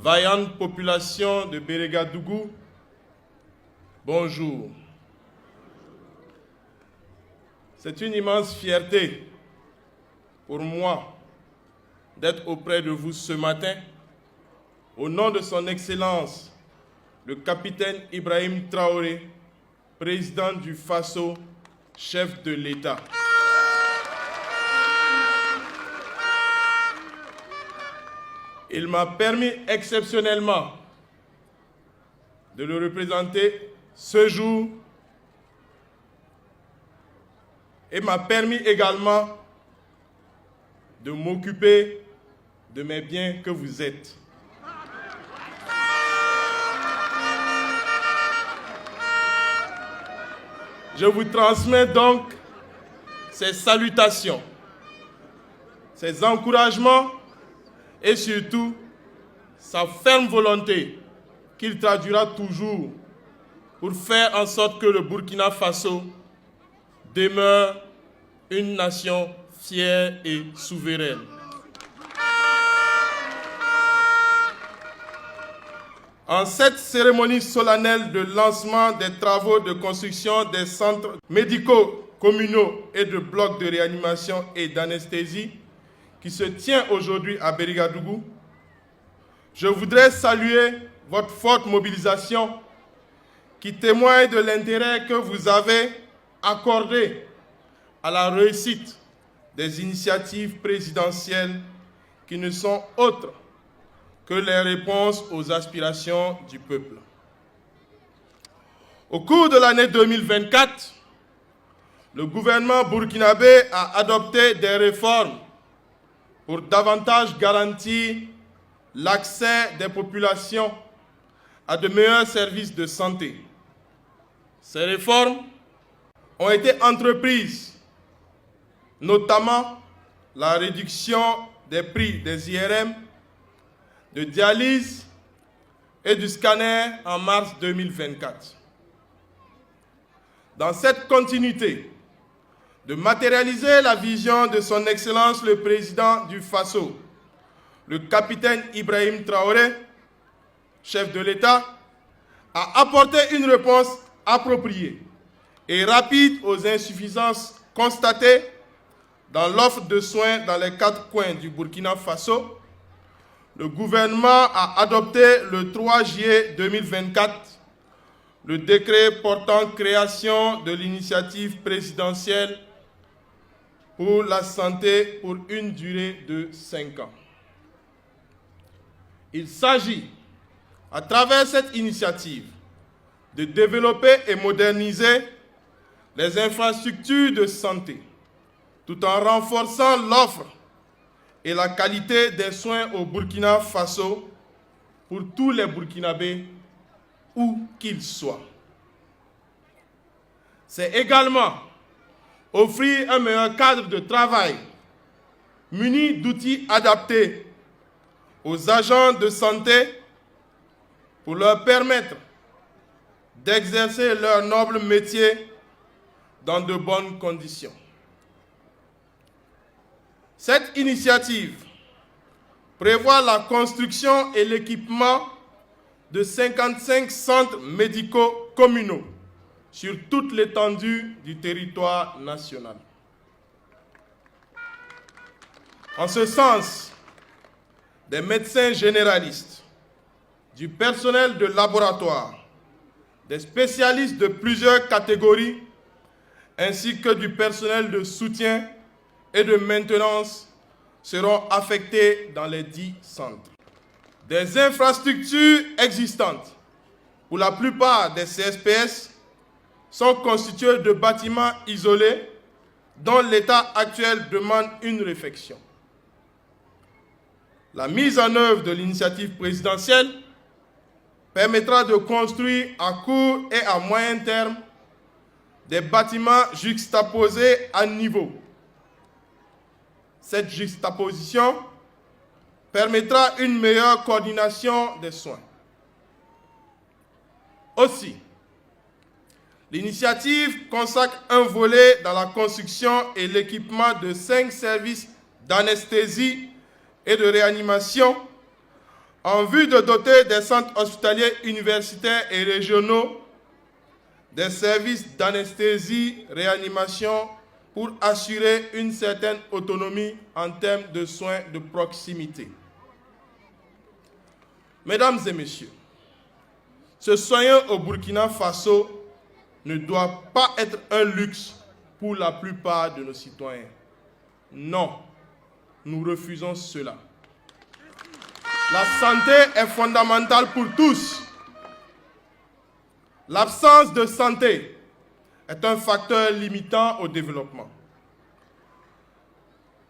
Vaillante population de Bérégadougou, bonjour. C'est une immense fierté pour moi d'être auprès de vous ce matin au nom de son Excellence, le capitaine Ibrahim Traoré, président du Faso, chef de l'État. Il m'a permis exceptionnellement de le représenter ce jour et m'a permis également de m'occuper de mes biens que vous êtes. Je vous transmets donc ces salutations, ces encouragements et surtout sa ferme volonté qu'il traduira toujours pour faire en sorte que le Burkina Faso demeure une nation fière et souveraine. En cette cérémonie solennelle de lancement des travaux de construction des centres médicaux communaux et de blocs de réanimation et d'anesthésie qui se tient aujourd'hui à Bérégadougou, je voudrais saluer votre forte mobilisation qui témoigne de l'intérêt que vous avez accordé à la réussite des initiatives présidentielles qui ne sont autres que les réponses aux aspirations du peuple. Au cours de l'année 2024, le gouvernement burkinabé a adopté des réformes pour davantage garantir l'accès des populations à de meilleurs services de santé. Ces réformes ont été entreprises, notamment la réduction des prix des IRM, de dialyse et du scanner en mars 2024. Dans cette continuité, de matérialiser la vision de son Excellence le Président du Faso, le capitaine Ibrahim Traoré, chef de l'État, a apporté une réponse appropriée et rapide aux insuffisances constatées dans l'offre de soins dans les 4 coins du Burkina Faso. Le gouvernement a adopté le 3 juillet 2024 le décret portant création de l'initiative présidentielle pour la santé pour une durée de 5 ans. Il s'agit, à travers cette initiative, de développer et moderniser les infrastructures de santé, tout en renforçant l'offre et la qualité des soins au Burkina Faso pour tous les Burkinabés, où qu'ils soient. C'est également offrir un meilleur cadre de travail muni d'outils adaptés aux agents de santé pour leur permettre d'exercer leur noble métier dans de bonnes conditions. Cette initiative prévoit la construction et l'équipement de 55 centres médicaux communaux sur toute l'étendue du territoire national. En ce sens, des médecins généralistes, du personnel de laboratoire, des spécialistes de plusieurs catégories, ainsi que du personnel de soutien et de maintenance seront affectés dans les 10 centres. Des infrastructures existantes, pour la plupart des CSPS, sont constituées de bâtiments isolés dont l'état actuel demande une réfection. La mise en œuvre de l'initiative présidentielle permettra de construire à court et à moyen terme des bâtiments juxtaposés à niveau. Cette juxtaposition permettra une meilleure coordination des soins. Aussi, l'initiative consacre un volet dans la construction et l'équipement de 5 services d'anesthésie et de réanimation en vue de doter des centres hospitaliers universitaires et régionaux des services d'anesthésie, réanimation pour assurer une certaine autonomie en termes de soins de proximité. Mesdames et messieurs, se soigner au Burkina Faso ne doit pas être un luxe pour la plupart de nos citoyens. Non, nous refusons cela. La santé est fondamentale pour tous. L'absence de santé est un facteur limitant au développement.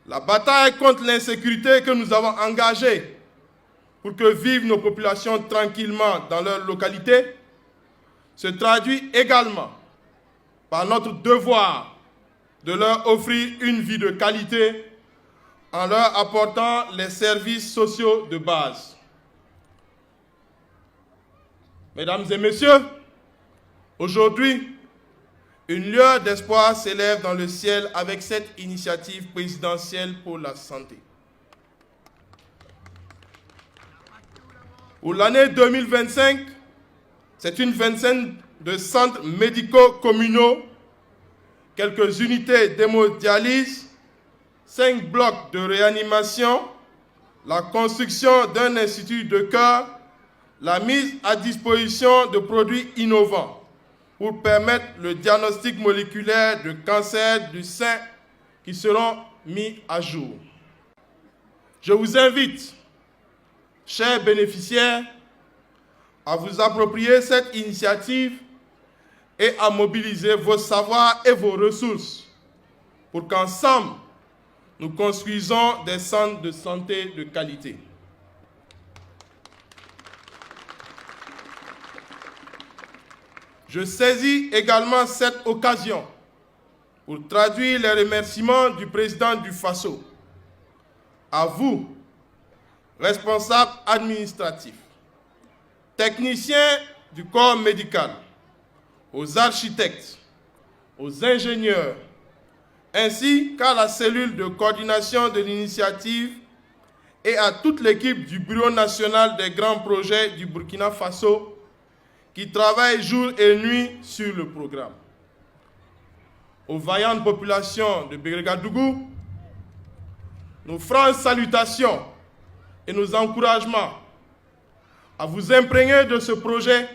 La bataille contre l'insécurité que nous avons engagée pour que vivent nos populations tranquillement dans leur localité se traduit également par notre devoir de leur offrir une vie de qualité en leur apportant les services sociaux de base. Mesdames et messieurs, aujourd'hui, une lueur d'espoir s'élève dans le ciel avec cette initiative présidentielle pour la santé. Pour l'année 2025, c'est une vingtaine de centres médicaux communaux, quelques unités d'hémodialyse, 5 blocs de réanimation, la construction d'un institut de cœur, la mise à disposition de produits innovants pour permettre le diagnostic moléculaire de cancer du sein qui seront mis à jour. Je vous invite, chers bénéficiaires, à vous approprier cette initiative et à mobiliser vos savoirs et vos ressources pour qu'ensemble, nous construisons des centres de santé de qualité. Je saisis également cette occasion pour traduire les remerciements du président du Faso à vous, responsables administratifs, techniciens du corps médical, aux architectes, aux ingénieurs, ainsi qu'à la cellule de coordination de l'initiative et à toute l'équipe du Bureau national des grands projets du Burkina Faso qui travaille jour et nuit sur le programme. Aux vaillantes populations de Ouagadougou, nos franches salutations et nos encouragements à vous imprégner de ce projet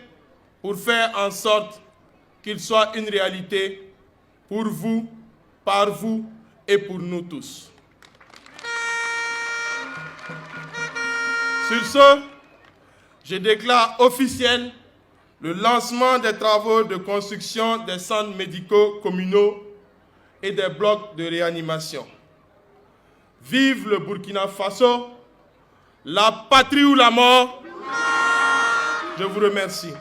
pour faire en sorte qu'il soit une réalité pour vous, par vous et pour nous tous. Sur ce, je déclare officiel le lancement des travaux de construction des centres médicaux communaux et des blocs de réanimation. Vive le Burkina Faso, la patrie ou la mort. Je vous remercie.